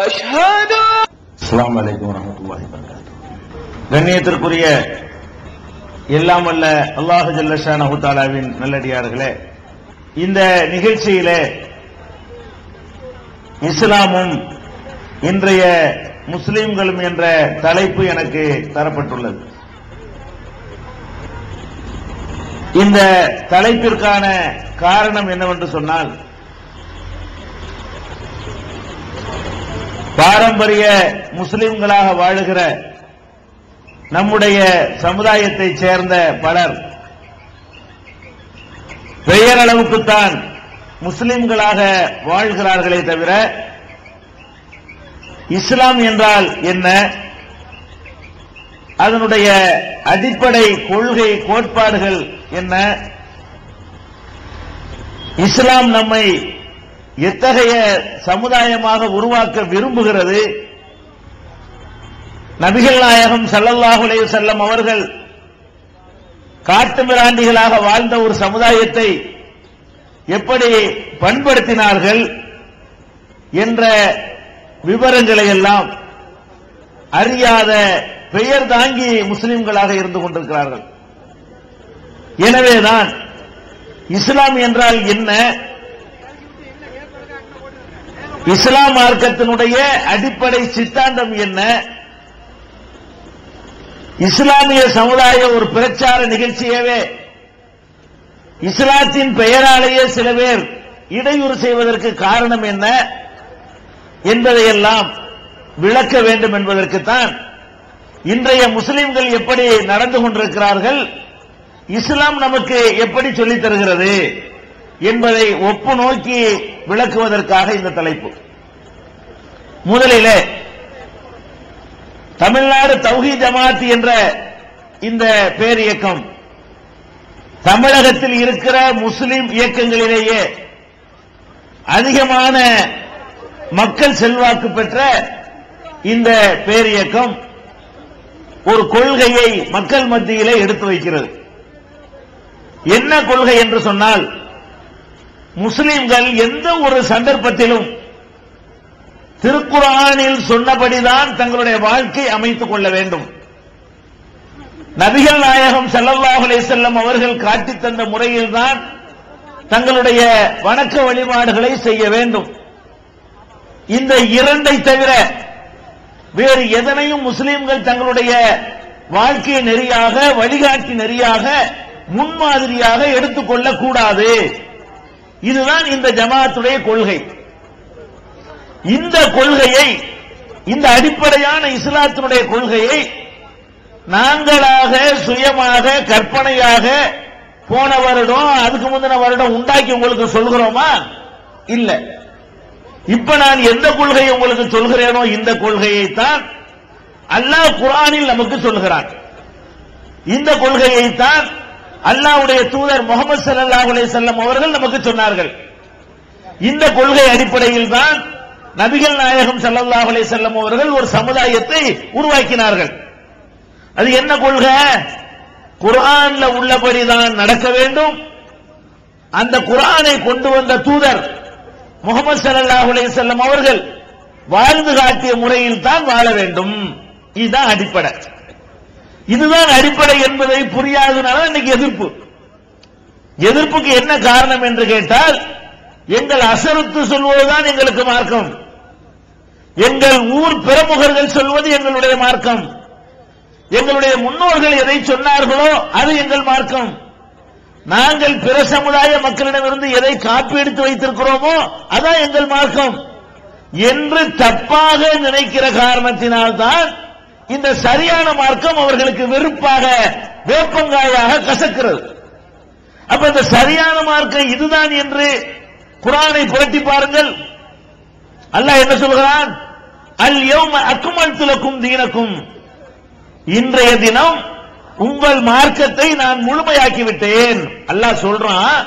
அஸ்ஸலாமு அலைக்கும் வரஹ்மத்துல்லாஹி வபரகாத்துஹு. கண்ணியத்திற்குரிய எல்லாம் வல்ல அல்லாஹ் ஜல்ல ஷானஹு தஆலாவின் நல்லடியார்களே, இந்த நிகழ்ச்சியிலே இஸ்லாமும் இன்றைய முஸ்லிம்களும் என்ற தலைப்பு எனக்கு தரப்பட்டுள்ளது. இந்த தலைப்பிற்கான காரணம் என்னவென்று சொன்னால், பாரம்பரிய முஸ்லிம்களாக வாழுகிற நம்முடைய சமுதாயத்தைச் சேர்ந்த பலர் பெயரளவுக்குத்தான் முஸ்லிம்களாக வாழ்கிறார்களே தவிர, இஸ்லாம் என்றால் என்ன, அதனுடைய அடிப்படை கொள்கை கோட்பாடுகள் என்ன, இஸ்லாம் நம்மை எத்தகைய சமுதாயமாக உருவாக்க விரும்புகிறது, நபிகள் நாயகம் ஸல்லல்லாஹு அலைஹி வஸல்லம் அவர்கள் காட்டுமிராண்டிகளாக வாழ்ந்த ஒரு சமுதாயத்தை எப்படி பண்படுத்தினார்கள் என்ற விவரங்களை எல்லாம் அறியாத பெயர் தாங்கி முஸ்லிம்களாக இருந்து கொண்டிருக்கிறார்கள். எனவேதான் இஸ்லாம் என்றால் என்ன, இஸ்லாம் மார்க்கத்தினுடைய அடிப்படை சித்தாந்தம் என்ன, இஸ்லாமிய சமுதாய ஒரு பிரச்சார நிகழ்ச்சியவே இஸ்லாத்தின் பெயராலேயே சில பேர் இடையூறு செய்வதற்கு காரணம் என்ன என்பதையெல்லாம் விளக்க வேண்டும் என்பதற்குத்தான் இன்றைய முஸ்லிம்கள் எப்படி நடந்து கொண்டிருக்கிறார்கள், இஸ்லாம் நமக்கு எப்படி சொல்லித் தருகிறது என்பதை ஒப்பு நோக்கி விளக்குவதற்காக இந்த தலைப்பு. முதலிலே தமிழ்நாடு தௌஹீத் ஜமாத் என்ற இந்த பேரியக்கம் தமிழகத்தில் இருக்கிற முஸ்லிம் இயக்கங்களிலேயே அதிகமான மக்கள் செல்வாக்கு பெற்ற இந்த பேரியக்கம் ஒரு கொள்கையை மக்கள் மத்தியிலே எடுத்து வைக்கிறது. என்ன கொள்கை என்று சொன்னால், முஸ்லிம்கள் எந்த ஒரு சந்தர்ப்பத்திலும் திருக்குர்ஆனில் சொன்னபடிதான் தங்களுடைய வாழ்க்கை அமைத்துக் கொள்ள வேண்டும். நபிகள் நாயகம் ஸல்லல்லாஹு அலைஹி வஸல்லம் அவர்கள் காட்டித் தந்த முறையில்தான் தங்களுடைய வணக்க வழிபாடுகளை செய்ய வேண்டும். இந்த இரண்டை தவிர வேறு எதனையும் முஸ்லிம்கள் தங்களுடைய வாழ்க்கை நெறியாக, வழிகாட்டி நெறியாக, முன்மாதிரியாக எடுத்துக்கொள்ளக் கூடாது. இதுதான் இந்த ஜமாத்துடைய கொள்கை. இந்த கொள்கையை, இந்த அடிப்படையான இஸ்லாத்தினுடைய கொள்கையை நாங்களாக சுயமாக கற்பனையாக போன வருடம் அதுக்கு முந்தின வருடம் உண்டாக்கி உங்களுக்கு சொல்கிறோமா? இல்ல. இப்ப நான் எந்த கொள்கையை உங்களுக்கு சொல்கிறேனோ இந்த கொள்கையைத்தான் அல்லாஹ் குர்ஆனில் நமக்கு சொல்கிறான். இந்த கொள்கையைத்தான் அல்லாஹ்வுடைய தூதர் முஹம்மது ஸல்லல்லாஹு அலைஹி வஸல்லம் அவர்கள் நமக்கு சொன்னார்கள். இந்த கொள்கை அடிப்படையில் தான் நபிகள் நாயகம் ஸல்லல்லாஹு அலைஹி வஸல்லம் அவர்கள் ஒரு சமுதாயத்தை உருவாக்கினார்கள். அது என்ன கொள்கை? குர்ஆன்ல உள்ளபடிதான் நடக்க வேண்டும். அந்த குர்ஆனை கொண்டு வந்த தூதர் முஹம்மது ஸல்லல்லாஹு அலைஹி வஸல்லம் அவர்கள் வாழ்ந்து காட்டிய முறையில் தான் வாழ வேண்டும். இதுதான் அடிப்படை. இதுதான் அடிப்படை என்பதை புரியாததுனால இன்னைக்கு எதிர்ப்பு. எதிர்ப்புக்கு என்ன காரணம் என்று கேட்டால், எங்கள் அசருத்து சொல்வதுதான் எங்களுக்கு மார்க்கம், எங்கள் ஊர் பிரமுகர்கள் சொல்வது எங்களுடைய மார்க்கம், எங்களுடைய முன்னோர்கள் எதை சொன்னார்களோ அது எங்கள் மார்க்கம், நாங்கள் பிற சமுதாய மக்களிடமிருந்து எதை காப்பீடுத்து வைத்திருக்கிறோமோ அதான் எங்கள் மார்க்கம் என்று தப்பாக நினைக்கிற காரணத்தினால்தான் இந்த சரியான மார்க்கம் அவர்களுக்கு வெறுப்பாக, வேப்பங்காயாக கசக்கிறது. அப்ப இந்த சரியான மார்க்கம் இதுதான் என்று குர்ஆனை புரட்டி பாருங்கள். அல்லாஹ் என்ன சொல்கிறான்? அல் யௌம அக்மல்து லக்கும் தீனக்கும், இன்றைய தினம் உங்கள் மார்க்கத்தை நான் முழுமையாக்கி விட்டேன். அல்லாஹ் சொல்றான்.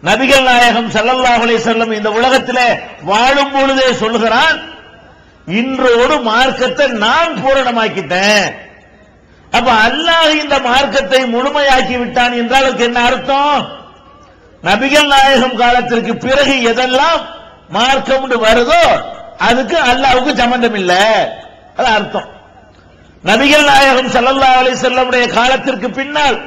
நபிகள் நாயகம் ஸல்லல்லாஹு அலைஹி வஸல்லம் இந்த உலகத்திலே வாழும் பொழுதே சொல்கிறான், இன்றோடு மார்க்கத்தை நான் பூரணமாக்கிட்டேன். அப்ப அல்லாஹ் இந்த மார்க்கத்தை முழுமையாக்கி விட்டான் என்றால் அதுக்கு என்ன அர்த்தம்? நபிகள் நாயகம் காலத்திற்கு பிறகு எதெல்லாம் மார்க்கம் வருதோ அதுக்கு அல்லாஹ்வுக்கு சம்பந்தம் இல்ல. அது அர்த்தம். நபிகள் நாயகம் ஸல்லல்லாஹு அலைஹி வஸல்லமுடைய காலத்திற்கு பின்னால்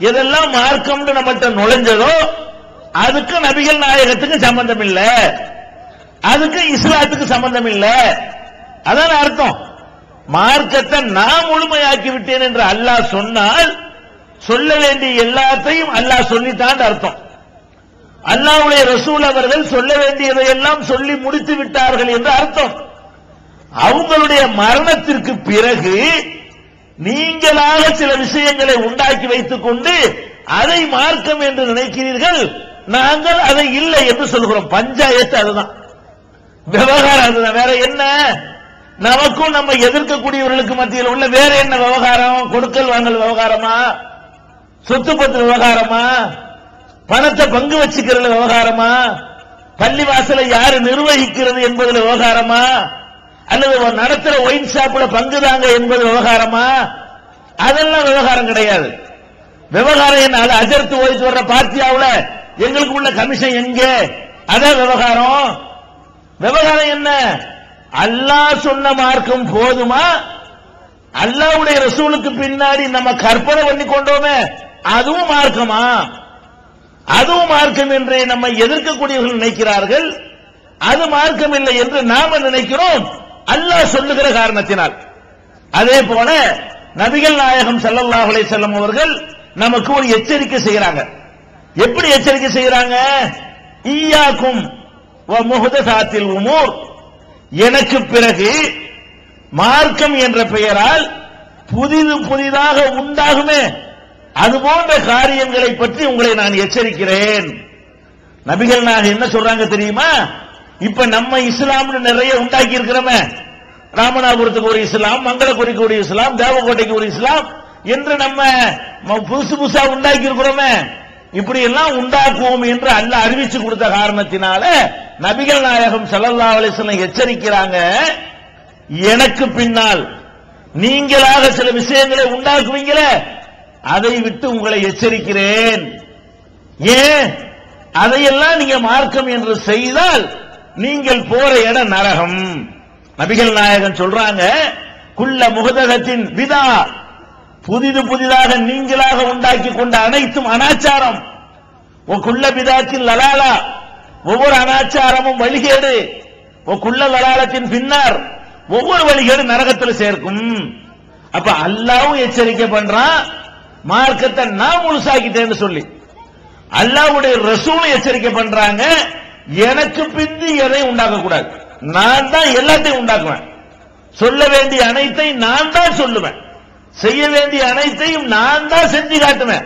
எதெல்லாம் மார்க்கம்னு நம்மகிட்ட நுழைஞ்சதோ அதுக்கு நபிகள் நாயகத்துக்கு சம்பந்தம் இல்ல, அதுக்கு இஸ்லாத்துக்கு சம்பந்தம் இல்ல. அதான் அர்த்தம். மார்க்கத்தை நான் முழுமையாக்கி விட்டேன் என்று அல்லாஹ் சொன்னால் சொல்ல வேண்டிய எல்லாத்தையும் அல்லாஹ் சொல்லித்தான் அர்த்தம். அல்லாஹ்வுடைய ரசூல் அவர்கள் சொல்ல வேண்டியதை எல்லாம் சொல்லி முடித்து விட்டார்கள் என்று அர்த்தம். அவங்களுடைய மரணத்திற்கு பிறகு நீங்களாக சில விஷயங்களை உண்டாக்கி வைத்துக் கொண்டு அதை மார்க்கம் என்று நினைக்கிறீர்கள், நாங்கள் அதை இல்லை என்று சொல்கிறோம். பஞ்சாயத்து அதுதான், விவகாரம் அதுதான். வேற என்ன? நமக்கும் நம்ம எதிர்க்கக்கூடியவர்களுக்கு மத்தியில் உள்ள வேற என்ன விவகாரம்? கொடுக்கல் வாங்கல் விவகாரமா? சொத்து பத்து விவகாரமா? பணத்தை பங்கு வச்சுக்கிறது விவகாரமா? பள்ளிவாசலை யாரு நிர்வகிக்கிறது என்பது விவகாரமா? அல்லது நடத்துற ஒயின் ஷாப்ல பங்குதாங்க என்பது விவகாரமா? அதெல்லாம் விவகாரம் கிடையாது. விவகாரம் என்ன? அது அஜர்த்து ஓய்த்து வர்ற பார்ட்டியாவுல எங்களுக்கு உள்ள கமிஷன் எங்க? அதான் விவகாரம். விவகாரம் என்ன? அல்லாஹ் சொன்ன மார்க்கம் போதுமா? அல்லாஹ்வுடைய ரசூலுக்கு பின்னாடி நம்ம கற்பனை பண்ணி கொண்டோமே அதுவும் மார்க்கமா? அதுவும் மார்க்கம் என்று நம்ம எதிர்க்கக்கூடியவர்கள் நினைக்கிறார்கள். அது மார்க்கம் இல்லை என்று நாம நினைக்கிறோம், அல்லாஹ் சொல்லுகிற காரணத்தினால். அதே போல நபிகள் நாயகம் ஸல்லல்லாஹு அலைஹி வஸல்லம் அவர்கள் நமக்கு ஒரு எச்சரிக்கை செய்யறாங்க. எப்படி எச்சரிக்கை செய்யறாங்க? ஈயாக்கும் வ முஹ்தஸாத்தில் உமூர், எனக்கு பிறகு மார்க்கம் என்ற பெயரால் புதிதாக உண்டாகுமே அது போன்ற காரியங்களை பற்றி உங்களை நான் எச்சரிக்கிறேன். நபிகள் நாயகம் என்ன சொல்றாங்க தெரியுமா? இப்ப நம்ம இஸ்லாம்னு நிறைய உண்டாக்கி இருக்கிறோமே, ராமநாதபுரத்துக்கு ஒரு இஸ்லாம், மங்களக்குடிக்கு ஒரு இஸ்லாம், தேவக்கோட்டைக்கு ஒரு இஸ்லாம் என்று நம்ம புதுசு புதுசா உண்டாக்கி இருக்கிறோமே, இப்படி எல்லாம் உண்டாக்குவோம் என்று அல்லாஹ் அறிவிச்சு கொடுத்த காரணத்தினால நபிகள் நாயகம் ஸல்லல்லாஹு அலைஹி வஸல்லம் எச்சரிக்கிறாங்க, எனக்கு பின்னால் நீங்களாக சில விஷயங்களை உண்டாக்குவீங்களே அதை விட்டு உங்களை எச்சரிக்கிறேன். ஏன்? அதையெல்லாம் நீங்க மார்க்கம் என்று செய்தால் நீங்கள் போற இடம் நரகம். நபிகள் நாயகம் சொல்றாங்க, குல்ல முஹதஸத்தின் பிதா, புதிதாக நீங்களாக உண்டாக்கி கொண்ட அனைத்தும் அனாச்சாரம். குல்ல பிதாத்தின் லலாலா, ஒவ்வொரு அனாச்சாரமும் வழிகேடு. குல்ல லலாலத்தின் பின்னர், ஒவ்வொரு வழிகேடு நரகத்தில் சேர்க்கும். அப்ப அல்லாஹ்வும் எச்சரிக்கை பண்றான், மார்க்கத்தை நான் முழுசாக்கிட்டேன்னு சொல்லி. அல்லாஹ்வுடைய ரசூலும் எச்சரிக்கை பண்றாங்க, எனக்கு பிந்தி எதை உண்டாக்க கூடாது, நான் தான் எல்லாத்தையும் உண்டாக்குவேன். சொல்ல வேண்டிய அனைத்தை நான் தான் சொல்லுவேன், செய்ய வேண்டிய அனைத்தையும் நான் தான் செஞ்சு காட்டுவேன்.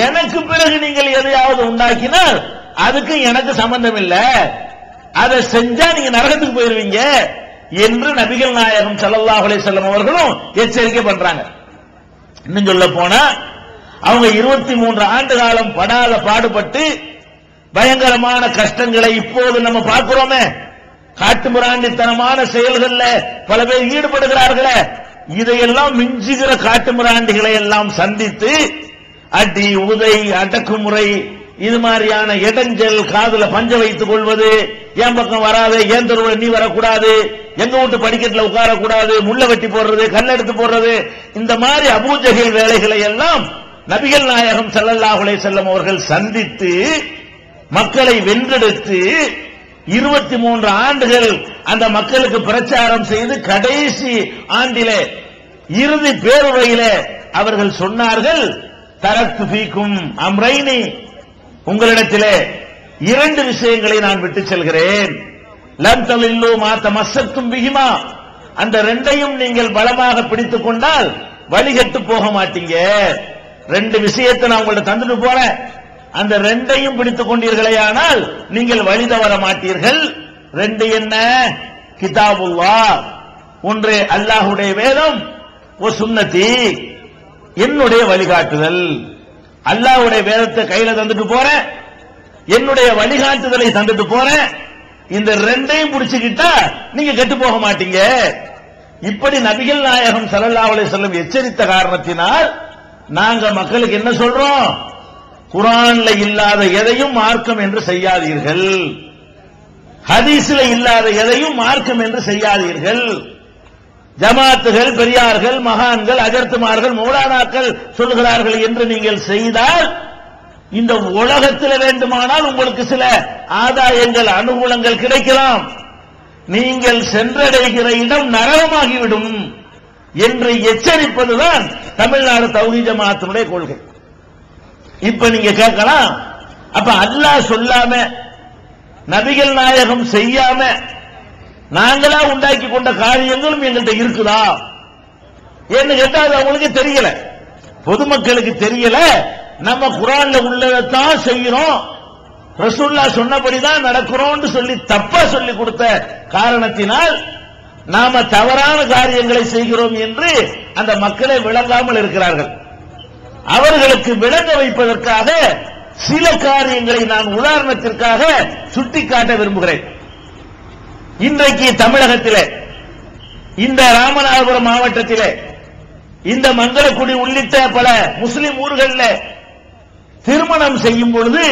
எனக்கு பிறகு நீங்கள் எதையாவது உண்டாக்கினால் அதுக்கு எனக்கு சம்பந்தம் இல்லை, அதை செஞ்சா நீங்க நரகத்துக்கு போயிருவீங்க என்று நபிகள் நாயகம் ஸல்லல்லாஹு அலைஹி வஸல்லம் அவர்களும் எச்சரிக்கை பண்றாங்க. இன்னும் சொல்ல போனா அவங்க 23 ஆண்டு காலம் படாத பாடுபட்டு பயங்கரமான கஷ்டங்களை இப்போது நம்ம பார்க்கிறோமே, காட்டுமிராண்டித்தனமான செயல்கள்ல பல பேர் ஈடுபடுகிறார்களே, இதையெல்லாம் மிஞ்சுகிற காட்டுமிராண்டிகளை எல்லாம் சந்தித்து அடி உதை அடக்குமுறை இது மாதிரியான இடைஞ்சல், காதுல பஞ்ச வைத்துக் கொள்வது, என் பக்கம் வராது, ஏன் தெருவில் நீ வரக்கூடாது, எங்க வீட்டு படிக்கட்டில் உட்காரக்கூடாது, முள்ள வெட்டி போடுறது, கல்லெடுத்து போடுறது, இந்த மாதிரி அபூஜஹில் வேலைகளை எல்லாம் நபிகள் நாயகம் ஸல்லல்லாஹு அலைஹி வஸல்லம் அவர்கள் சந்தித்து மக்களை வென்றெடுத்து 23 ஆண்டுகள் அந்த மக்களுக்கு பிரச்சாரம் செய்து கடைசி ஆண்டிலே இறுதி பேருரையிலே அவர்கள் சொன்னார்கள், தரக்து ஃபீக்கும் அம்ரைனி, உங்களிடத்திலே 2 விஷயங்களை நான் விட்டு செல்கிறேன். லம் தலில்லு மா தமஸ்ஸக்தும் பிஹிமா, அந்த 2ஐயும் நீங்கள் பலமாக பிடித்துக் கொண்டால் வழிகட்டு போக மாட்டீங்க. 2 விஷயத்தை நான் உங்கள்ட்ட தந்துட்டு போறேன், அந்த 2ஐயும் பிடித்துக் கொண்டீர்களேயானால் நீங்கள் வழி தவற மாட்டீர்கள். 2 என்ன? கிதாபுல்லாஹ், ஒன்று அல்லாஹ்வுடைய வேதம், ஓ சுன்னதி, என்னுடைய வழிகாட்டுதல். அல்லாஹ்வுடைய வேதத்தை கையில தந்துட்டு போறேன், என்னுடைய வழிகாட்டுதலை தந்துட்டு போறேன். இந்த 2ஐயும் பிடிச்சுக்கிட்டா நீங்க கெட்டு போக மாட்டீங்க. இப்படி நபிகள் நாயகம் ஸல்லல்லாஹு அலைஹி வஸல்லம் எச்சரித்த காரணத்தினால் நாங்க மக்களுக்கு என்ன சொல்றோம்? குர்ஆன்ல இல்லாத எதையும் மார்க்கம் என்று செய்யாதீர்கள். ஹதீஸ்ல இல்லாத எதையும் மார்க்கம் என்று செய்யாதீர்கள். ஜமாத்துகள், பெரியார்கள், மகான்கள், அஜர்த்துமார்கள், மௌலானாக்கள் சொல்கிறார்கள் என்று நீங்கள் செய்தால் இந்த உலகத்தில் வேண்டுமானால் உங்களுக்கு சில ஆதாயங்கள், அனுகூலங்கள் கிடைக்கலாம். நீங்கள் சென்றடைகிற இடம் நரகமாகிவிடும் என்று எச்சரிப்பதுதான் தமிழ்நாடு தௌஹீத் ஜமாஅத்தினுடைய கொள்கை. இப்ப நீங்க கேட்கலாம், அப்ப அல்லாஹ் சொல்லாம, நபிகள் நாயகம் செய்யாம நாங்களா உண்டாக்கி கொண்ட காரியங்களும் எங்கள்கிட்ட இருக்குதா என்று கேட்டா அது அவங்களுக்கு தெரியல, பொதுமக்களுக்கு தெரியல. நம்ம குர்ஆன்ல உள்ளதைத்தான் செய்யறோம், ரசூலுல்லாஹ் சொன்னபடிதான் நடக்கிறோம்னு சொல்லி தப்பா சொல்லி கொடுத்த காரணத்தினால் நாம தவறான காரியங்களை செய்கிறோம் என்று அந்த மக்களை விளங்காமல் இருக்கிறார்கள். அவர்களுக்கு விளங்க வைப்பதற்காக சில காரியங்களை நான் உதாரணத்திற்காக சுட்டிக்காட்ட விரும்புகிறேன். இன்றைக்கு தமிழகத்திலே, இந்த ராமநாதபுரம் மாவட்டத்திலே, இந்த மங்களக்குடி உள்ளிட்ட பல முஸ்லிம் ஊர்களில் திருமணம் செய்யும் பொழுது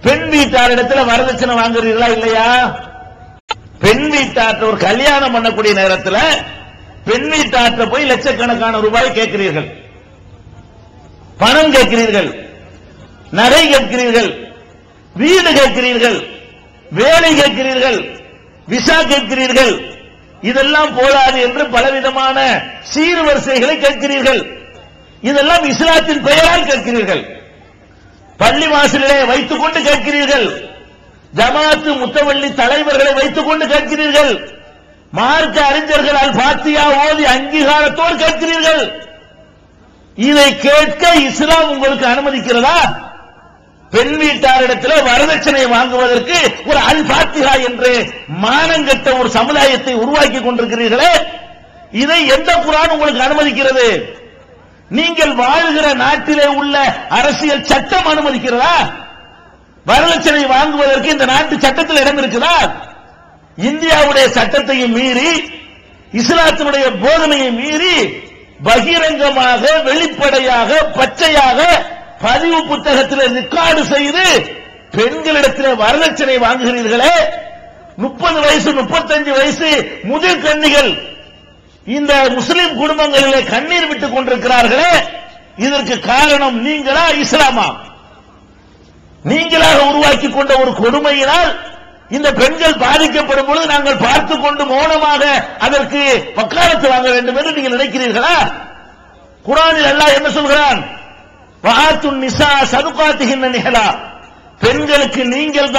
பெண் வீட்டாரிடத்தில் வரதட்சணை வாங்குறீர்களா இல்லையா? பெண் வீட்டாற்ற ஒரு கல்யாணம் பண்ணக்கூடிய நேரத்தில் பெண் வீட்டாற்ற போய் லட்சக்கணக்கான ரூபாய் கேட்கிறீர்கள், பணம் கேட்கிறீர்கள், நகை கேட்கிறீர்கள், வீடு கேட்கிறீர்கள், வேலை கேட்கிறீர்கள், விசா கேட்கிறீர்கள். இதெல்லாம் போதாது என்று பலவிதமான சீர்வரிசைகளை கேட்கிறீர்கள். இதெல்லாம் இஸ்லாத்தின் பெயரால் கேட்கிறீர்கள். பள்ளி வாசலிலே வைத்துக் கொண்டு கேட்கிறீர்கள், ஜமாத்து முத்தவள்ளி தலைவர்களை வைத்துக் கொண்டு கேட்கிறீர்கள், மார்க்க அறிஞர்களால் ஃபாத்தியா ஓதி அங்கீகாரத்தோடு கேட்கிறீர்கள். இதை கேட்க இஸ்லாம் உங்களுக்கு அனுமதிக்கிறதா? பெண் வீட்டாரிடத்தில் வரதட்சணை வாங்குவதற்கு ஒரு அல் ஃபாத்திஹா என்று மானங்கெட்ட ஒரு சமுதாயத்தை உருவாக்கி கொண்டிருக்கிறீர்களே, இதை எந்த குர்ஆன் உங்களுக்கு அனுமதிக்கிறது? நீங்கள் வாழ்கிற நாட்டிலே உள்ள அரசியல் சட்டம் அனுமதிக்கிறதா? வரதட்சணை வாங்குவதற்கு இந்த நாட்டு சட்டத்தில் இடம் இருக்குதா? இந்தியாவுடைய சட்டத்தையும் மீறி, இஸ்லாத்தினுடைய போதனையை மீறி பகிரங்கமாக, வெளிப்படையாக, பச்சையாக பதிவு புத்தகத்தில் ரெக்கார்டு செய்து பெண்களிடத்தில் வரதட்சணை வாங்குகிறீர்களே. 30 வயசு 35 வயசு முதிர் கன்னிகள் இந்த முஸ்லிம் குடும்பங்களிலே கண்ணீர் விட்டுக் கொண்டிருக்கிறார்களே, இதற்கு காரணம் நீங்களா, இஸ்லாமா? நீங்களாக உருவாக்கி கொண்ட ஒரு கொடுமையினால் இந்த பெண்கள் பாதிக்கப்படும் பொழுது நாங்கள் பார்த்துக் கொண்டு மௌனமாக அதற்கு வக்காலத்து வாங்க வேண்டும் என்று நீங்கள் நினைக்கிறீர்களா? குர்ஆனில் அல்லாஹ் என்ன சொல்கிறான்? வஆத்துன் நிஸா ஸதுகாத்திஹின்ன நிஹலா, பெண்களுக்கு நீங்கள்